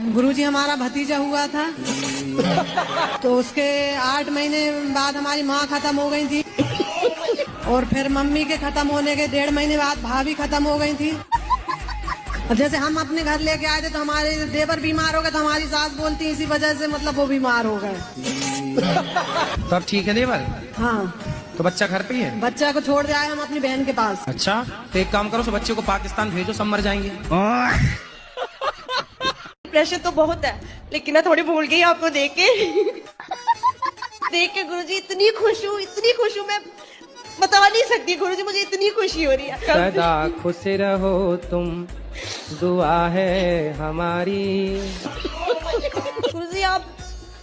गुरुजी हमारा भतीजा हुआ था तो उसके 8 महीने बाद हमारी माँ खत्म हो गई थी और फिर मम्मी के खत्म होने के 1.5 महीने बाद भाभी खत्म हो गई थी। जैसे हम अपने घर लेके आए थे तो हमारे देवर बीमार हो गए तो हमारी सास बोलती इसी वजह से मतलब वो बीमार हो गए। तो अब ठीक है देवर? हाँ। तो बच्चा घर पे ही है? बच्चा को छोड़ जाए हम अपनी बहन के पास। अच्छा तो एक काम करो, सो बच्चे को पाकिस्तान भेजो, सब मर जाएंगे। प्रेशर तो बहुत है लेकिन ना थोड़ी भूल गई आपको देख के गुरुजी इतनी खुश हूँ मैं बता नहीं सकती गुरुजी, मुझे इतनी खुशी हो रही है। सदा खुश रहो तुम, दुआ है हमारी। गुरुजी आप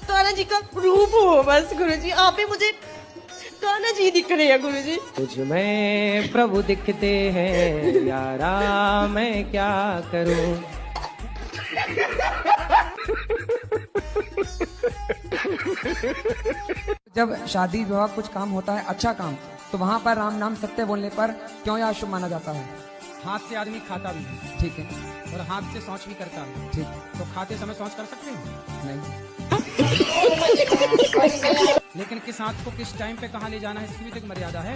कान्हा जी का रूप हो बस, गुरुजी आप ही मुझे कान्हा जी दिख रहे हैं गुरुजी। तुझ में प्रभु दिखते हैं यारा, मैं क्या करूं। जब शादी विवाह कुछ काम होता है अच्छा काम, तो वहाँ पर राम नाम सत्य बोलने पर क्यों यह शुभ माना जाता है? हाथ से आदमी खाता भी है, ठीक है, और हाथ से शौच भी करता है, ठीक, तो खाते समय शौच कर सकते हैं? नहीं। लेकिन किस हाथ को किस टाइम पे कहाँ ले जाना है, इसकी भी तो एक मर्यादा है।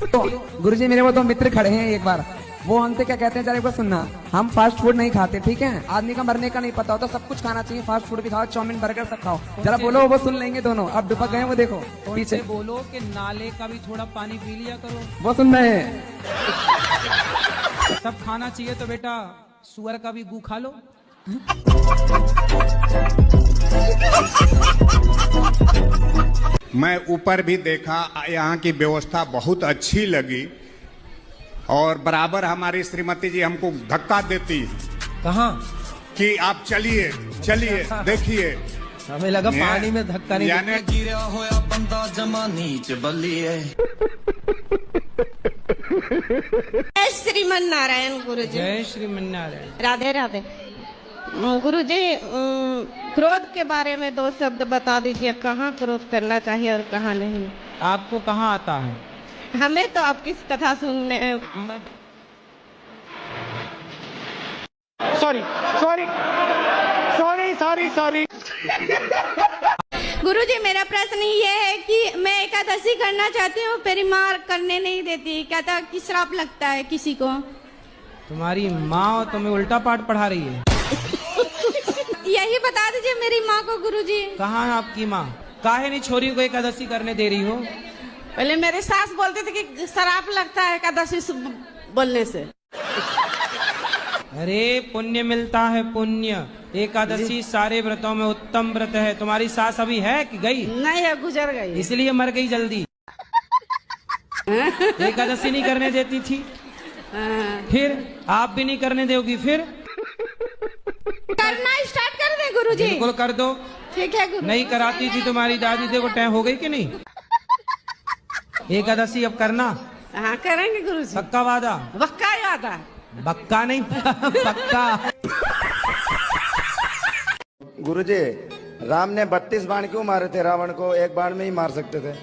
तो गुरुजी मेरे वो 2 मित्र खड़े हैं, एक बार वो हमसे क्या कहते हैं जरा एक बार सुनना। हम फास्ट फूड नहीं खाते, ठीक है? आदमी का मरने का नहीं पता होता, सब कुछ खाना चाहिए, फास्ट फूड भी खाओ, चाउमीन बर्गर सब खाओ। जरा बोलो, वो सुन लेंगे दोनों। अब दुपक गए वो, देखो पीछे। बोलो कि नाले का भी थोड़ा पानी पी लिया करो। वो सुन रहे हैं। सब खाना चाहिए तो बेटा सुअर का भी गू खा लो। मैं ऊपर भी देखा, यहाँ की व्यवस्था बहुत अच्छी लगी और बराबर हमारी श्रीमती जी हमको धक्का देती कहाँ कि आप चलिए चलिए देखिए। हमें लगा पानी में धक्का नहीं यानी गिरा होया बंदा जमा नीच बलिए। जय श्रीमन नारायण गुरुजी। जय श्रीमन्नारायण। राधे राधे। गुरुजी क्रोध के बारे में 2 शब्द बता दीजिए, कहाँ क्रोध करना चाहिए और कहाँ नहीं। आपको कहाँ आता है? हमें तो आपकी कथा सुनने सॉरी। गुरुजी मेरा प्रश्न ये है कि मैं एकादशी करना चाहती हूँ, मेरी माँ करने नहीं देती, कहता कि श्राप लगता है किसी को। तुम्हारी माँ तुम्हें उल्टा पाठ पढ़ा रही है। यही बता दीजिए मेरी माँ को गुरुजी। कहाँ है आपकी माँ? काहे नहीं छोरी को एकादशी करने दे रही हो? पहले मेरे सास बोलते थे कि श्राप लगता है एकादशी बोलने से। अरे पुण्य मिलता है, पुण्य। एकादशी सारे व्रतों में उत्तम व्रत है। तुम्हारी सास अभी है कि गई? नहीं है, गुजर गई, इसलिए मर गई जल्दी। एकादशी नहीं करने देती थी, फिर आप भी नहीं करने दोगी, फिर करना स्टार्ट कर दे गुरुजी। बिल्कुल कर दो। ठीक है गुरु। नहीं कराती थी तुम्हारी दादी, देखो टाइम हो गई कि नहीं? एकादशी अब करना। हाँ करेंगे गुरुजी। पक्का वादा? पक्का याद है। बक्का नहीं पक्का। गुरुजी, राम ने 32 बाण क्यों मारे थे? रावण को 1 बाण में ही मार सकते थे।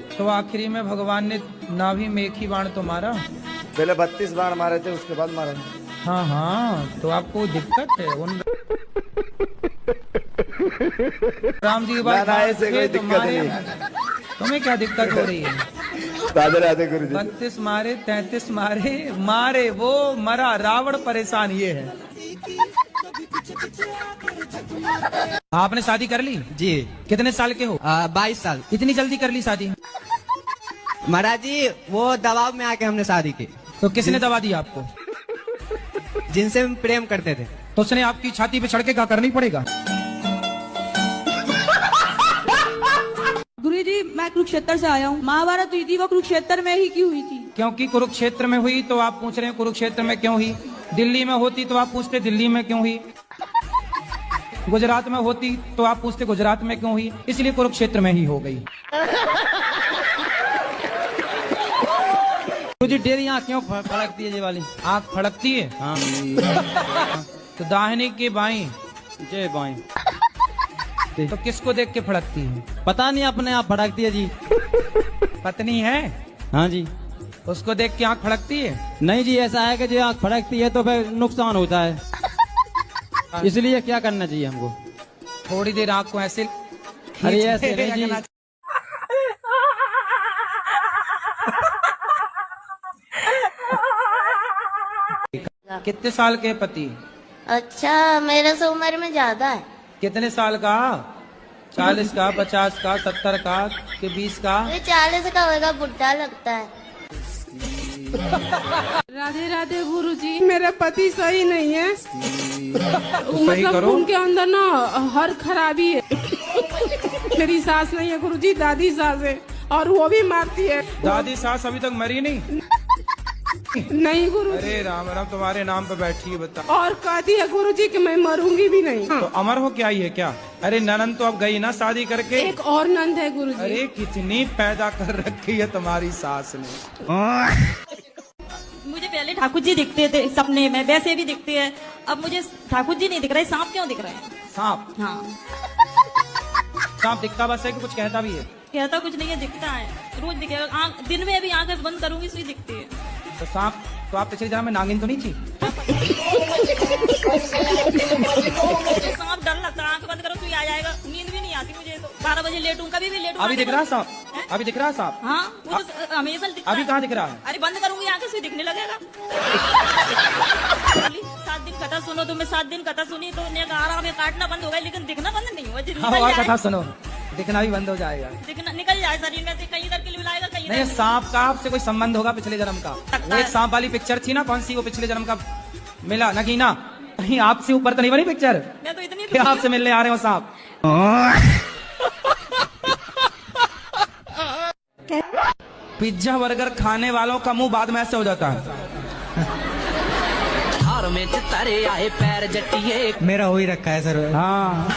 तो आखिरी में भगवान ने नाभि में 1 ही बाण तो मारा। पहले 32 बाण मारे थे, उसके बाद मारा। हाँ हाँ, तो आपको दिक्कत है उन राम जी के बाद? ऐसे कोई दिक्कत नहीं। तुम्हें क्या दिक्कत हो रही है? राधे राधे गुरुजी। 32 मारे, 33 मारे वो मरा, रावण परेशान ये है। आपने शादी कर ली? जी। कितने साल के हो? 22 साल। इतनी जल्दी कर ली शादी? महाराज जी वो दबाव में आके हमने शादी की। तो किसने दबा दिया आपको? जिनसे हम प्रेम करते थे। तो उसने आपकी छाती पे चढ़ के क्या करना ही पड़ेगा? गुरुजी मैं कुरुक्षेत्र से आया हूँ। महाभारत हुई थी वो कुरुक्षेत्र में ही क्यों हुई थी? क्योंकि कुरुक्षेत्र में हुई तो आप पूछ रहे हैं कुरुक्षेत्र में क्यों हुई। दिल्ली में होती तो आप पूछते दिल्ली में क्यों हुई। गुजरात में होती तो आप पूछते गुजरात में क्यों हुई। इसलिए कुरुक्षेत्र में ही हो गई। मुझे डेरी आँख क्यों फड़कती है ये वाली? आँख फड़कती है? हाँ। तो दाहिने के बाएं? जय बाएं। तो किसको देख के फड़कती है? पता नहीं, अपने आप फड़कती है जी। पत्नी है? हाँ जी। उसको देख के आंख फड़कती है? नहीं जी, ऐसा है कि जो आँख फड़कती है तो फिर नुकसान होता है, इसलिए क्या करना चाहिए हमको? थोड़ी देर आंख को ऐसे अरे ऐसे नहीं जी, कितने साल के पति? अच्छा, मेरे से उम्र में ज्यादा है। कितने साल का? 40 का, 50 का, 70 का, कि 20 का? ये 40 का होगा, बुढ़ा लगता है। राधे राधे गुरुजी, मेरे पति सही नहीं है। सही करो। उनके अंदर ना हर खराबी है। मेरी सास नहीं है गुरुजी, दादी सास है, और वो भी मारती है। दादी सास अभी तक मरी नहीं? नहीं गुरुजी। अरे राम राम, तुम्हारे नाम पे बैठी है, बता। और कहती है गुरुजी कि मैं मरूंगी भी नहीं। तो अमर हो क्या ये क्या? अरे ननन तो अब गई ना शादी करके। एक और नंद है गुरुजी। अरे कितनी पैदा कर रखी है तुम्हारी सास ने। मुझे पहले ठाकुर जी दिखते थे सपने में, वैसे भी दिखते हैं। अब मुझे ठाकुर जी नहीं दिख रहे, सांप क्यों दिख रहे हैं? सांप? हाँ, सांप दिखता बस है कि कुछ कहता भी है? कहता कुछ नहीं है, दिखता है, रोज दिखेगा। दिन में भी आंखें बंद करूंगी तो दिखती है। तो सांप तो आप पिछले जन्म में नागिन तो नहीं थी? सांप डर लगता है, आंख बंद करो तो आ जाएगा। नींद भी नहीं आती मुझे तो, 12 बजे लेटूं, कभी भी लेटूं। अभी दिख रहा है सांप? अभी दिख रहा है सांप? हाँ, वो तो हमेशा दिखता है। अभी कहाँ दिख रहा है? अरे बंद करूंगी आंखें से दिखने लगेगा। 7 दिन कथा सुनो, तो मैं 7 दिन कथा सुनी तो आराम में काटना बंद हो गया, लेकिन दिखना बंद नहीं हुआ। हाँ, और कथा सुनो, दिखना भी बंद हो जाएगा। दिखना निकल जाए शरीर में से, कहीं इधर के लिए बुलाएगा, कहीं नहीं, सांप का आपसे कोई संबंध होगा पिछले जन्म का? वो एक सांप वाली पिक्चर थी ना, कौन सी, वो पिछले जन्म का मिला नगीना? कहीं आपसे ऊपर तो नहीं बनी पिक्चर? मैं तो इतनी क्या आपसे मिलने आ रहे हो सांप? पिज्जा बर्गर खाने वालों का मुंह बाद में ऐसे हो जाता है। हार में तारे आए पैर जटिए, मेरा हो ही रखा है सर। हाँ,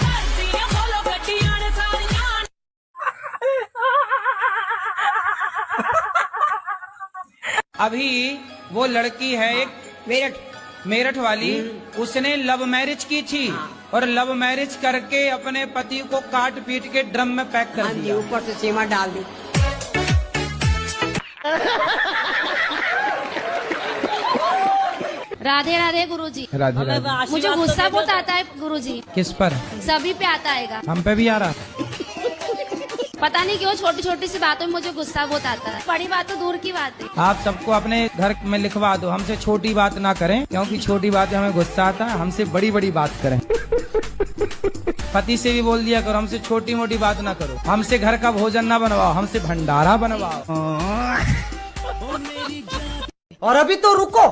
अभी वो लड़की है एक मेरठ वाली, उसने लव मैरिज की थी और लव मैरिज करके अपने पति को काट पीट के ड्रम में पैक कर दिया, ऊपर से चीमा डाल दी। राधे राधे गुरुजी। राधे राधे। मुझे गुस्सा बहुत आता है गुरुजी, किस पर? सभी पे आता है। हम पे भी आ रहा। पता नहीं क्यों छोटी छोटी सी बातों में मुझे गुस्सा बहुत आता है। बड़ी बात तो दूर की बात है। आप सबको अपने घर में लिखवा दो, हमसे छोटी बात ना करें, क्योंकि छोटी बात हमें गुस्सा आता है, हमसे बड़ी बड़ी बात करें। पति से भी बोल दिया करो, हमसे छोटी मोटी बात ना करो, हमसे घर का भोजन ना बनवाओ, हमसे भंडारा बनवाओ। और अभी तो रुको,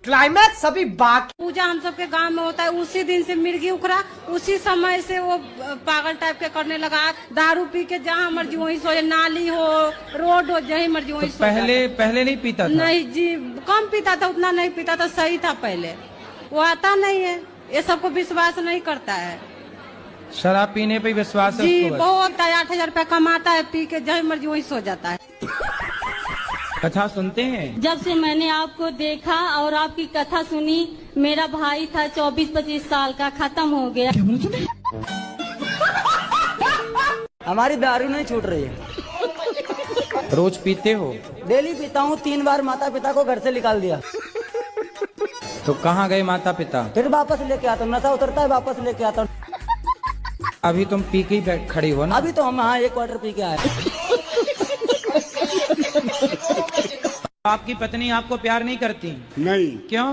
क्लाइमैक्स अभी बाकी। पूजा हम सबके गांव में होता है, उसी दिन से मिर्गी उखड़ा, उसी समय से वो पागल टाइप के करने लगा। दारू पी के जहाँ मर्जी वहीं सो, नाली हो, रोड हो, जहीं मर्जी वहीं सो। पहले नहीं पीता था? नहीं जी, कम पीता था, उतना नहीं पीता था, सही था पहले। वो आता नहीं है, ये सबको विश्वास नहीं करता है। शराब पीने पे विश्वास है जी, उसको? बहुत 8,000 रुपया कमाता है, पी के जहाँ मर्जी वहीं सो जाता है। कथा सुनते हैं? जब से मैंने आपको देखा और आपकी कथा सुनी, मेरा भाई था 24-25 साल का, खत्म हो गया। हमारी दारू नहीं छूट रही है। रोज पीते हो? डेली पीता हूँ, 3 बार माता पिता को घर से निकाल दिया। तो कहाँ गए माता पिता? फिर वापस लेके आता हूँ, नशा उतरता है वापस लेके आता हूँ। अभी तुम पी के ही खड़ी हो ना? अभी तो हम हाँ 1 क्वार्टर पी के आए। आपकी पत्नी आपको प्यार नहीं करती? नहीं, क्यों?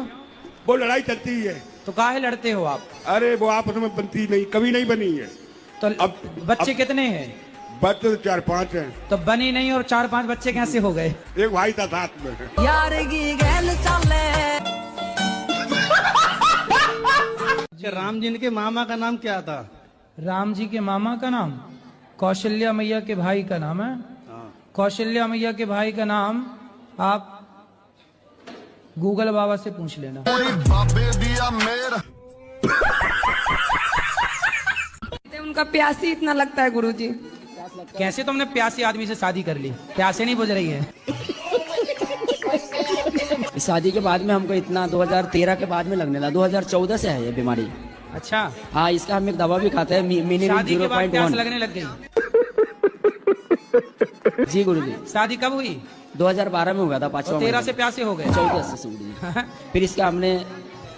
वो लड़ाई चलती है। तो काहे लड़ते हो आप? अरे वो आपस में बनती नहीं, कभी नहीं बनी है। तो बच्चे कितने हैं? बच्चे तो 4-5 हैं। तो बनी नहीं और 4-5 बच्चे कैसे हो गए? एक भाई था साथ में। यार की गैल चले। राम जी के मामा का नाम क्या था? राम जी के मामा का नाम कौशल्या मैया के भाई का नाम है। कौशल्या मैया के भाई का नाम आप गूगल बाबा से पूछ लेना। उनका प्यास ही इतना लगता है गुरुजी। कैसे तुमने प्यासे आदमी से शादी कर ली? प्यासे नहीं बुझ रही है? शादी के बाद में हमको इतना 2013 के बाद में लगने लगा। 2014 से है ये बीमारी। अच्छा। हाँ, इसका हम एक दवा भी खाते हैं, मिनिमम शादी के बाद प्यास 0.1। लगने लग गई? जी गुरुजी। शादी कब हुई? 2012 में हुआ था, 5वां 13 से प्यासे हो गए। 14 से गुरुजी। फिर इसका हमने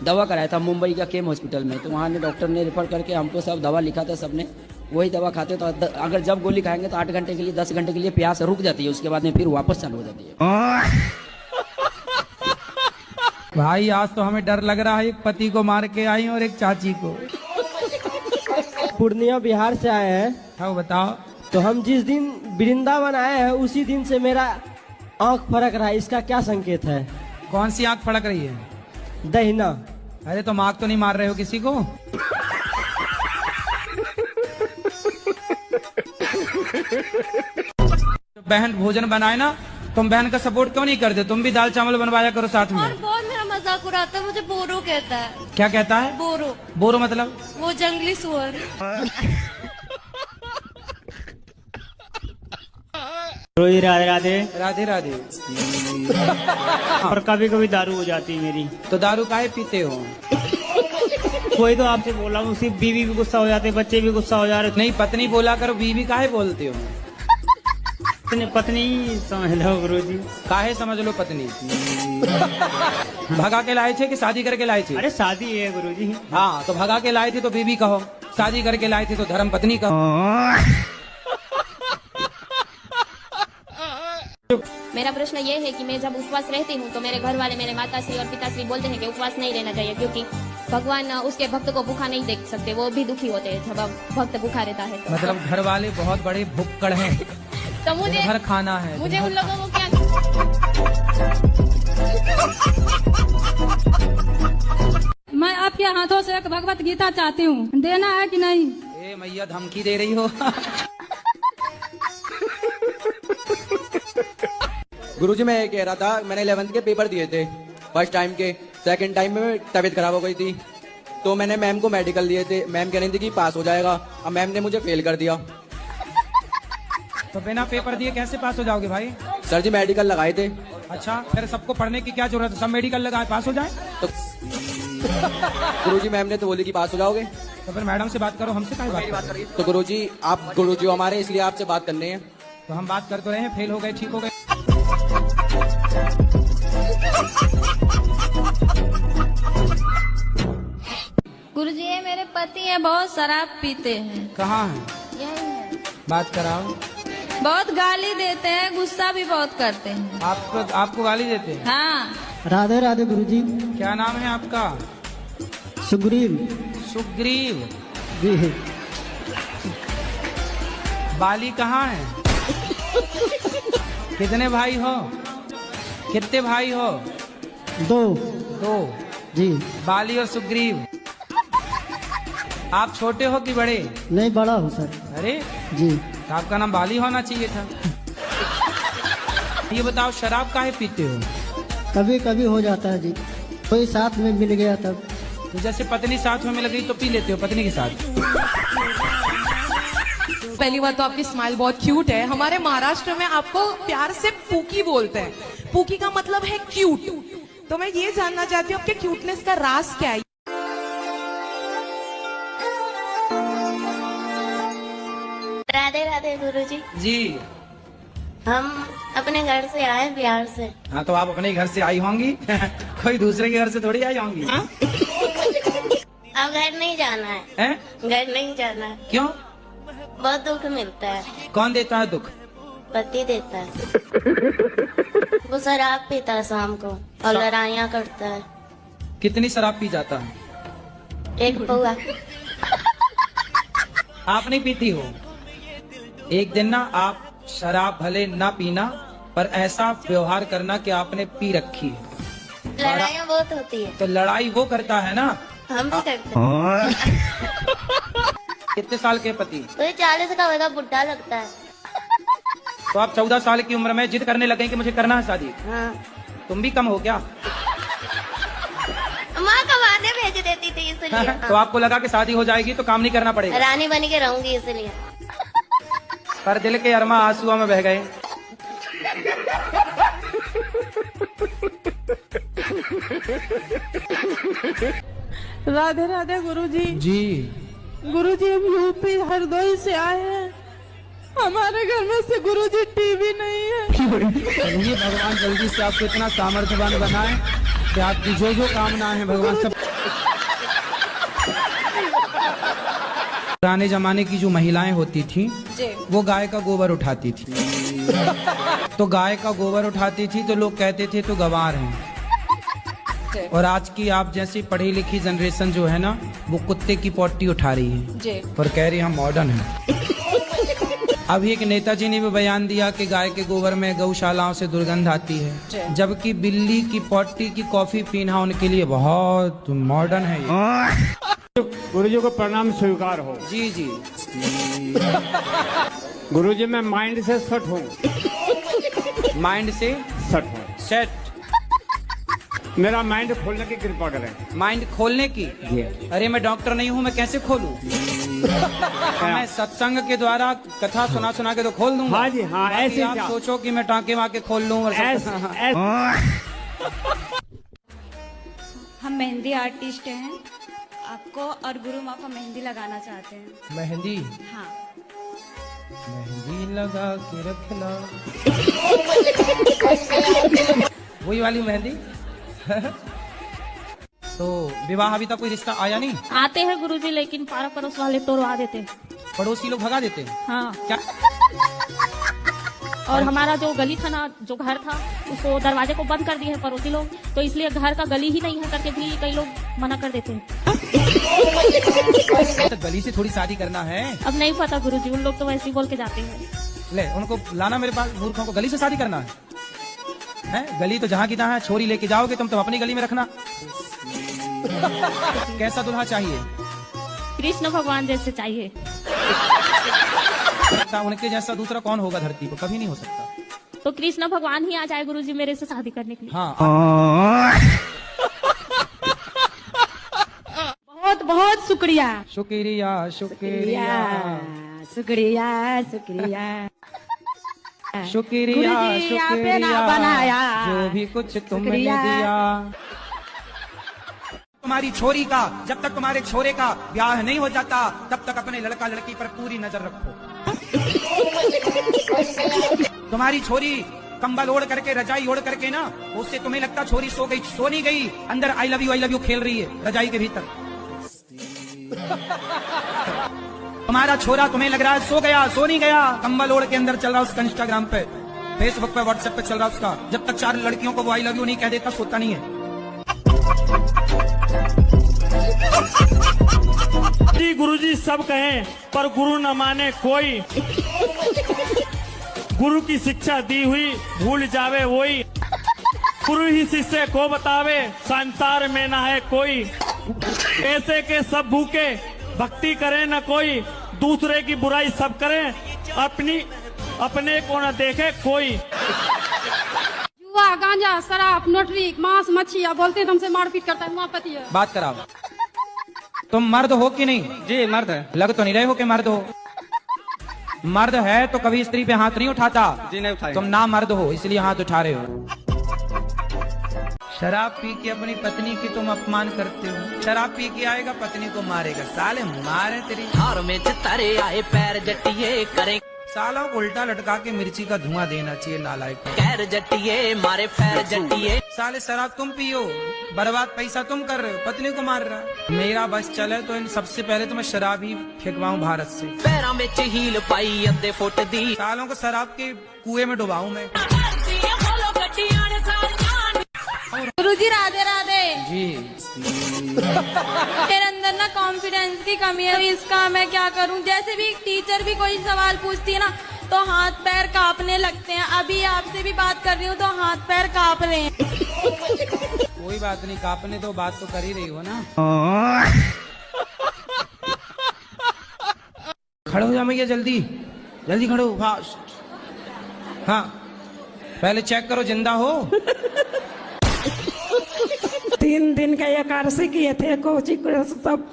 दवा कराया था मुंबई का केम हॉस्पिटल में, तो वहाँ ने डॉक्टर ने रेफर करके हमको सब दवा लिखा था, सबने वही दवा खाते। तो अगर जब गोली खाएंगे तो 8 घंटे के लिए 10 घंटे के लिए प्यास रुक जाती है, उसके बाद में फिर वापस चालू हो जाती है। भाई आज तो हमें डर लग रहा है, एक पति को मार के आई और एक चाची को। पूर्णिया बिहार से आए हैं। हाँ बताओ। तो हम जिस दिन वृंदावन आए हैं उसी दिन से मेरा आंख फड़क रहा है, इसका क्या संकेत है? कौन सी आंख फड़क रही है? दहिना। अरे तुम आंख तो नहीं मार रहे हो किसी को? बहन भोजन बनाए ना, तुम बहन का सपोर्ट क्यों नहीं करते? तुम भी दाल चावल बनवाया करो साथ में। और बहुत मेरा मजाक उड़ाता है, मुझे बोरो कहता है। क्या कहता है? बोरो। बोरो मतलब? वो जंगली सुअर। रोई राधे राधे। राधे राधे। और कभी कभी दारू हो जाती है मेरी। तो दारू काहे पीते हो? कोई तो आपसे बोला हूँ, सिर्फ बीवी भी गुस्सा हो जाते, बच्चे भी गुस्सा हो जा रहे। नहीं पत्नी बोला करो, बीवी काहे बोलते हो? पत्नी समझ लो गुरुजी। काहे समझ लो पत्नी? भगा के लाए थे कि शादी करके लाए थे? अरे शादी है गुरुजी। हाँ तो भगा के लाए थे तो बीवी कहो, शादी करके लाए थे तो धर्म पत्नी कहो। मेरा प्रश्न ये है कि मैं जब उपवास रहती हूँ तो मेरे घर वाले, मेरे माताश्री और पिताश्री बोलते हैं कि उपवास नहीं रहना चाहिए, क्योंकि भगवान उसके भक्त को भूखा नहीं देख सकते, वो भी दुखी होते हैं जब भक्त भूखा रहता है तो। मतलब घर वाले बहुत बड़े भुक्कड़ हैं। तो मुझे घर खाना है, मुझे उन लोगों को क्या। मैं आपके हाथों से एक भगवत गीता चाहती हूँ, देना है कि नहीं? ए मैया धमकी दे रही हो? गुरुजी मैं ये कह रहा था, मैंने 11th के पेपर दिए थे, फर्स्ट टाइम के। सेकंड टाइम में तबीयत खराब हो गई थी, तो मैंने मैम को मेडिकल दिए थे। मैम कह रही थी कि पास हो जाएगा, अब मैम ने मुझे फेल कर दिया। तो बिना पेपर दिए कैसे पास हो जाओगे भाई? सर जी मेडिकल लगाए थे। अच्छा फिर सबको पढ़ने की क्या जरूरत है, सब मेडिकल लगाए पास हो जाए? तो गुरुजी मैम ने तो बोली कि पास हो जाओगे। तो फिर मैडम से बात करो, हमसे काहे बात करो? तो गुरुजी आप गुरुजी हमारे, इसलिए आपसे बात करनी है। तो हम बात कर तो रहे हैं, फेल हो गए ठीक हो गए। गुरुजी ये मेरे पति हैं, बहुत शराब पीते हैं। कहाँ है? यही है। बात कराओ। बहुत गाली देते हैं, गुस्सा भी बहुत करते हैं। आपको गाली देते हैं? हाँ। राधे राधे गुरुजी। क्या नाम है आपका? सुग्रीव। सुग्रीव जी। बाली कहाँ है? कितने भाई हो? कितने भाई हो? 2 जी। बाली और सुग्रीव। आप छोटे हो कि बड़े? नहीं बड़ा हूँ सर। अरे जी। तो आपका नाम बाली होना चाहिए था। ये बताओ शराब काहे पीते हो? कभी कभी हो जाता है जी, कोई साथ में मिल गया तब। तो जैसे पत्नी साथ में मिल गई तो पी लेते हो पत्नी के साथ? पहली बात तो आपकी स्माइल बहुत क्यूट है। हमारे महाराष्ट्र में आपको प्यार से पूकी बोलते हैं। पूकी का मतलब है क्यूट। तो मैं ये जानना चाहती हूँ आपके क्यूटनेस का राज क्या है? राधे राधे गुरुजी। जी। हम अपने घर से आए बिहार से। हाँ तो आप अपने घर से आई होंगी। कोई दूसरे के घर से थोड़ी आई होंगी। अब घर नहीं जाना है। घर नहीं जाना है। क्यों? बहुत दुख मिलता है। कौन देता है दुख? पति देता है। वो शराब पीता है शाम को और लड़ाइयाँ करता है। कितनी शराब पी जाता है? 1 पौआ। आप नहीं पीती हो? एक दिन ना आप शराब भले ना पीना, पर ऐसा व्यवहार करना कि आपने पी रखी है। लड़ाइयाँ बहुत होती है। तो लड़ाई वो करता है ना, हम भी करते हैं। कितने साल के पति? तो 40 का होगा, बुढ़ा लगता है। तो आप 14 साल की उम्र में जिद करने लगे कि मुझे करना है शादी। हाँ। तुम भी कम हो क्या? माँ कमाने भेज देती थी इसलिए। तो आपको लगा कि शादी हो जाएगी तो काम नहीं करना पड़ेगा? रानी बन के रहूंगी इसलिए। पर दिल के अरमा आंसुओं में बह गए। राधे राधे गुरुजी। जी। गुरुजी हम यूपी हरदोई से आए हैं। हमारे घर में से गुरुजी टीवी नहीं है। चलिए भगवान जल्दी से आपको इतना सामर्थ्यवान बनाए कि आपकी जो जो कामना है भगवान सब। पुराने जमाने की जो महिलाएं होती थी वो गाय का गोबर उठाती थी। तो गाय का गोबर उठाती थी तो लोग कहते थे तो गंवार हैं। और आज की आप जैसी पढ़ी लिखी जनरेशन जो है ना वो कुत्ते की पोटी उठा रही है और कह रही हम मॉडर्न हैं। अभी एक नेताजी ने भी बयान दिया कि गाय के गोबर में गौशालाओं से दुर्गंध आती है, जबकि बिल्ली की पोटी की कॉफी पीना उनके लिए बहुत मॉडर्न है। गुरुजी को प्रणाम स्वीकार हो। जी जी। गुरुजी मैं माइंड से सेट हूँ। माइंड से सेट हूँ। सेट। मेरा माइंड खोलने की कृपा करें। माइंड खोलने की? अरे मैं डॉक्टर नहीं हूँ, मैं कैसे खोलूँ? मैं सत्संग के द्वारा कथा सुना सुना के तो खोल दूंगा। हाँ जी हाँ, ऐसे आप सोचो कि मैं टाँके वाके खोल लूँ और हम मेहंदी आर्टिस्ट हैं, आपको और गुरु माँ को मेहंदी लगाना चाहते हैं। मेहंदी? हाँ। मेहंदी लगा के रखना। वही वाली मेहंदी। तो विवाह अभी तक कोई रिश्ता आया नहीं? आते हैं गुरुजी, लेकिन पारा पड़ोस वाले तोड़वा देते हैं। पड़ोसी लोग भगा देते हैं? हाँ। क्या? और हमारा जो गली था ना, जो घर था, उसको दरवाजे को बंद कर दिए हैं पड़ोसी लोग, तो इसलिए घर का गली ही नहीं है करके भी कई लोग मना कर देते हैं। तो गली से थोड़ी शादी करना है। अब नहीं पता गुरुजी, उन लोग तो वैसे ही बोल के जाते हैं। ले उनको लाना मेरे पास, मूर्खों को गली से शादी करना है? गली तो जहाँ की तहाँ है, छोरी लेके जाओगे तुम तो अपनी गली में रखना। कैसा दूल्हा चाहिए? कृष्ण भगवान जैसे चाहिए। उनके जैसा दूसरा कौन होगा धरती पर? कभी नहीं हो सकता। तो कृष्ण भगवान ही आ जाए गुरुजी मेरे से शादी करने के लिए। हाँ। बहुत बहुत शुक्रिया। शुक्रिया शुक्रिया शुक्रिया शुक्रिया शुक्रिया शुक्रिया बनाया जो भी कुछ तुमने दिया। तुम्हारी छोरी का, जब तक तुम्हारे छोरे का ब्याह नहीं हो जाता तब तक अपने लड़का लड़की पर पूरी नजर रखो। तुम्हारी छोरी कंबल ओढ़ करके, रजाई ओढ़ करके ना, उससे तुम्हें लगता छोरी सो गई, सो नहीं गई, अंदर आई लव यू खेल रही है रजाई के भीतर। तुम्हारा छोरा तुम्हें लग रहा है सो गया, सो नहीं गया, कंबल ओढ़ के अंदर चल रहा है उसका इंस्टाग्राम पे, फेसबुक पे, व्हाट्सएप पे चल रहा है उसका। जब तक 4 लड़कियों को वो आई लव यू नहीं कह देता सोता नहीं है। गुरुजी सब कहें पर गुरु न माने कोई, गुरु की शिक्षा दी हुई भूल जावे वही, गुरु ही शिष्य को बतावे संसार में ना है कोई, ऐसे के सब भूखे भक्ति करे न कोई, दूसरे की बुराई सब करें अपने को न देखे कोई। जुआ, गांजा, शराब, नोटरी, मांस, मच्छी, बोलते हैं तुमसे मारपीट करता है, पति है। बात कराओ। तुम मर्द हो कि नहीं? जी मर्द है। लग तो नहीं रहे हो कि मर्द हो। मर्द है तो कभी स्त्री पे हाथ नहीं उठाता। जी नहीं उठाया। तुम ना मर्द हो इसलिए हाथ उठा रहे हो। शराब पी के अपनी पत्नी की तुम अपमान करते हो। शराब पी के आएगा पत्नी को मारेगा। साले मारे तेरी हार में चितारे आए पैर जटिए करे, सालों को उल्टा लटका के मिर्ची का धुआं देना चाहिए नालायक। कैर जटिए मारे पैर जटिए। साले शराब तुम पियो, बर्बाद पैसा तुम कर रहे हो, पत्नी को मार रहा। मेरा बस चले तो इन सबसे पहले तो मैं शराब ही फेंकवाऊं भारत से। पैरों में हील पाई अद्धे फुट दी, सालों को शराब के कुएं में डुबाऊं मैं। गुरुजी राधे राधे जी। मेरे अंदर ना कॉन्फिडेंस की कमी है, इसका मैं क्या करूं? जैसे भी टीचर भी कोई सवाल पूछती है ना तो हाथ पैर कांपने लगते हैं। अभी आपसे भी बात कर रही हूँ तो हाथ पैर कांप रहे हैं। कोई बात नहीं, कांपने दो, बात तो कर ही रही हो ना। खड़े हो जा भैया, जल्दी जल्दी खड़े हो, फास्ट। हाँ पहले चेक करो जिंदा हो। 3 दिन का एकादशी किए थे, कोची सब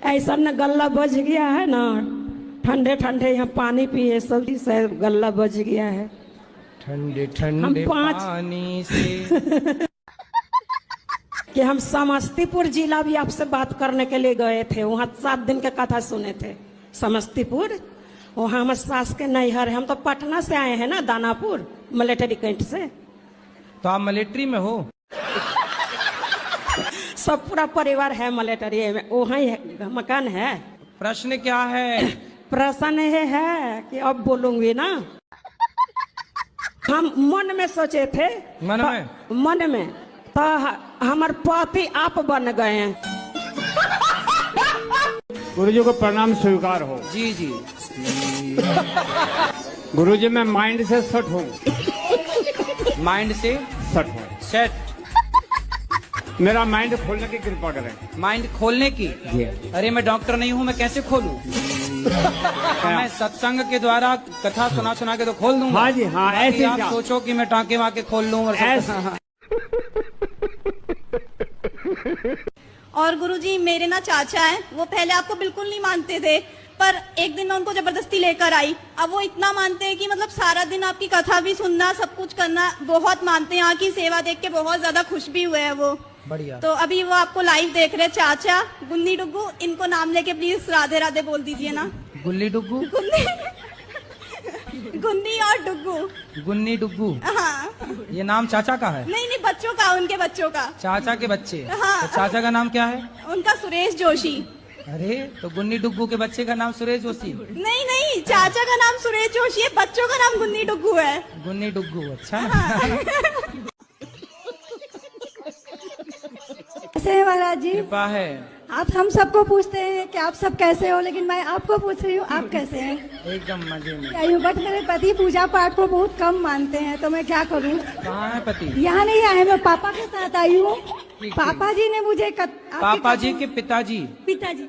ऐसा न गला बज गया है ना, ठंडे ठंडे यहाँ पानी पिए जल्दी से गला बज गया है। ठंडे ठंडे पानी से कि हम समस्तीपुर जिला भी आपसे बात करने के लिए गए थे, वहाँ 7 दिन का कथा सुने थे समस्तीपुर। वहाँ हमारे सास के नैहर है। हम तो पटना से आए हैं ना, दानापुर मिलिट्री कैंट से। तो आप मिलिट्री में हो? सब पूरा परिवार है मिलिट्री में, वहाँ ही मकान है। प्रश्न क्या है? प्रश्न ये है कि अब बोलूंगी ना। हम मन में सोचे थे, मन में तो हमारे पति आप बन गए हैं। गुरुजी को प्रणाम स्वीकार हो। जी जी। गुरुजी मैं माइंड से सेट हूँ। माइंड से सेट हूँ। सेट। मेरा माइंड खोलने की कृपा करें। माइंड खोलने की? अरे मैं डॉक्टर नहीं हूँ, मैं कैसे खोलूं? मैं सत्संग के द्वारा कथा सुना सुना के तो खोल दूंगा। हाँ जी हाँ, ऐसे आप सोचो कि मैं टाँके वाके खोल लूं और और गुरुजी मेरे ना चाचा हैं, वो पहले आपको बिल्कुल नहीं मानते थे, पर एक दिन मैं उनको जबरदस्ती लेकर आई। अब वो इतना मानते हैं कि मतलब सारा दिन आपकी कथा भी सुनना, सब कुछ करना, बहुत मानते हैं। यहाँ की सेवा देख के बहुत ज्यादा खुश भी हुए हैं वो। बढ़िया। तो अभी वो आपको लाइव देख रहे हैं। चाचा गुन्नी डुग्गू, इनको नाम लेके प्लीज राधे राधे बोल दीजिए ना। गुल्ली डुग्गू? गुन्नी और डुग्गू। गुन्नी डुग्गू? हाँ। ये नाम चाचा का है? नहीं नहीं, बच्चों का, उनके बच्चों का। चाचा के बच्चे? हाँ। तो चाचा का नाम क्या है? उनका सुरेश जोशी। अरे तो गुन्नी डुग्गू के बच्चे का नाम सुरेश जोशी? नहीं नहीं, चाचा का नाम सुरेश जोशी है, बच्चों का नाम गुन्नी डुग्गू है। गुन्नी डुग्गू, अच्छा। कैसे हैं महाराज जी? कृपा है। आप हम सबको पूछते हैं कि आप सब कैसे हो, लेकिन मैं आपको पूछ रही हूँ आप कैसे हैं? एकदम मजे में। बट मेरे पति पूजा पाठ को बहुत कम मानते हैं, तो मैं क्या करूँ? कहाँ है पति? यहाँ नहीं आए, मैं पापा के साथ आई हूँ। पापा जी ने मुझे पापा जी के पिताजी? पिताजी।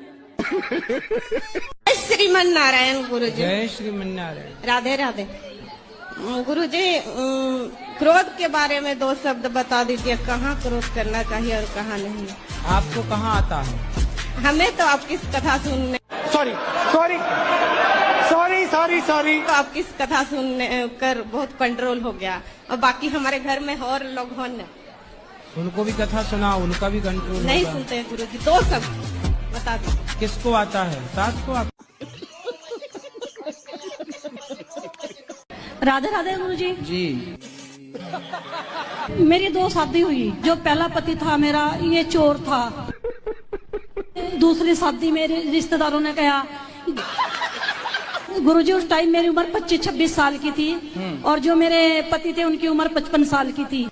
श्रीमन नारायण गुरुजी। जय श्रीमन नारायण। राधे राधे। गुरुजी क्रोध के बारे में 2 शब्द बता दीजिए, कहाँ क्रोध करना चाहिए और कहाँ नहीं? आपको कहाँ आता है? हमें तो आपकी कथा सुनने sorry sorry sorry sorry sorry तो आपकी कथा सुनने कर बहुत कंट्रोल हो गया, और बाकी हमारे घर में और लोग हो न, उनको भी कथा सुना, उनका भी कंट्रोल नहीं सुनते हैं गुरुजी। 2 शब्द बता दीजिए। किसको आता है? सास को? राधे राधे गुरुजी। जी। मेरी 2 शादी हुई। जो पहला पति था मेरा, ये चोर था। दूसरी शादी मेरे रिश्तेदारों ने कहा। गुरुजी उस टाइम मेरी उम्र 25-26 साल की थी, और जो मेरे पति थे उनकी उम्र 55 साल की थी।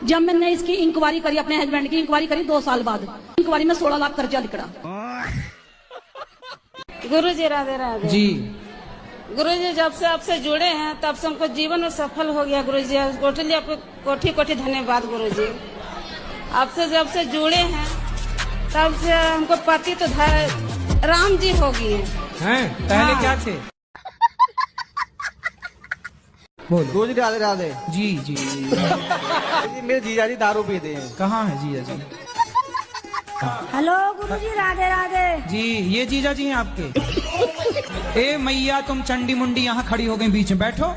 जब मैंने इसकी इंक्वायरी करी, अपने हस्बैंड की इंक्वायरी करी 2 साल बाद, इंक्वायरी में 16 लाख कर्जा निकला। गुरुजी राधे राधे। जी। गुरुजी जब से आपसे जुड़े हैं तब से हमको जीवन में सफल हो गया गुरुजी। टोटली आपको कोटि कोटि धन्यवाद गुरुजी। आपसे जब से जुड़े हैं तब से हमको पति तो राम जी हो गए हैं। पहले हाँ। क्या थे? गुरुजी राधे राधे। जी जी। मेरे जीजा जी दारू पीते हैं। कहाँ है जीजा जी? हेलो गुरुजी राधे राधे। जी, ये जीजा जी हैं आपके? ए मैया, तुम चंडी मुंडी यहाँ खड़ी हो गई बीच में, बैठो।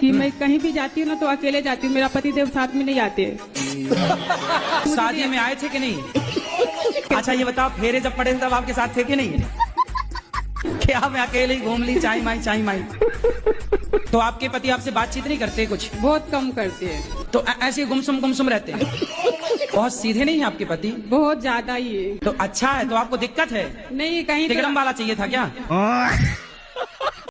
कि मैं कहीं भी जाती हूँ ना तो अकेले जाती हूँ, मेरा पति देव साथ में नहीं आते। शादी में आए थे कि नहीं? अच्छा ये बताओ, फेरे जब पड़े तब आपके साथ थे कि नहीं? क्या मैं अकेले ही घूम ली, चाई माई? तो आपके पति आपसे बातचीत नहीं करते कुछ? बहुत कम करते हैं। तो ऐसे गुमसुम रहते हैं? बहुत सीधे नहीं है आपके पति? बहुत ज्यादा ही है। तो अच्छा है, तो आपको दिक्कत है? नहीं, कहीं टिकड़म वाला चाहिए था क्या?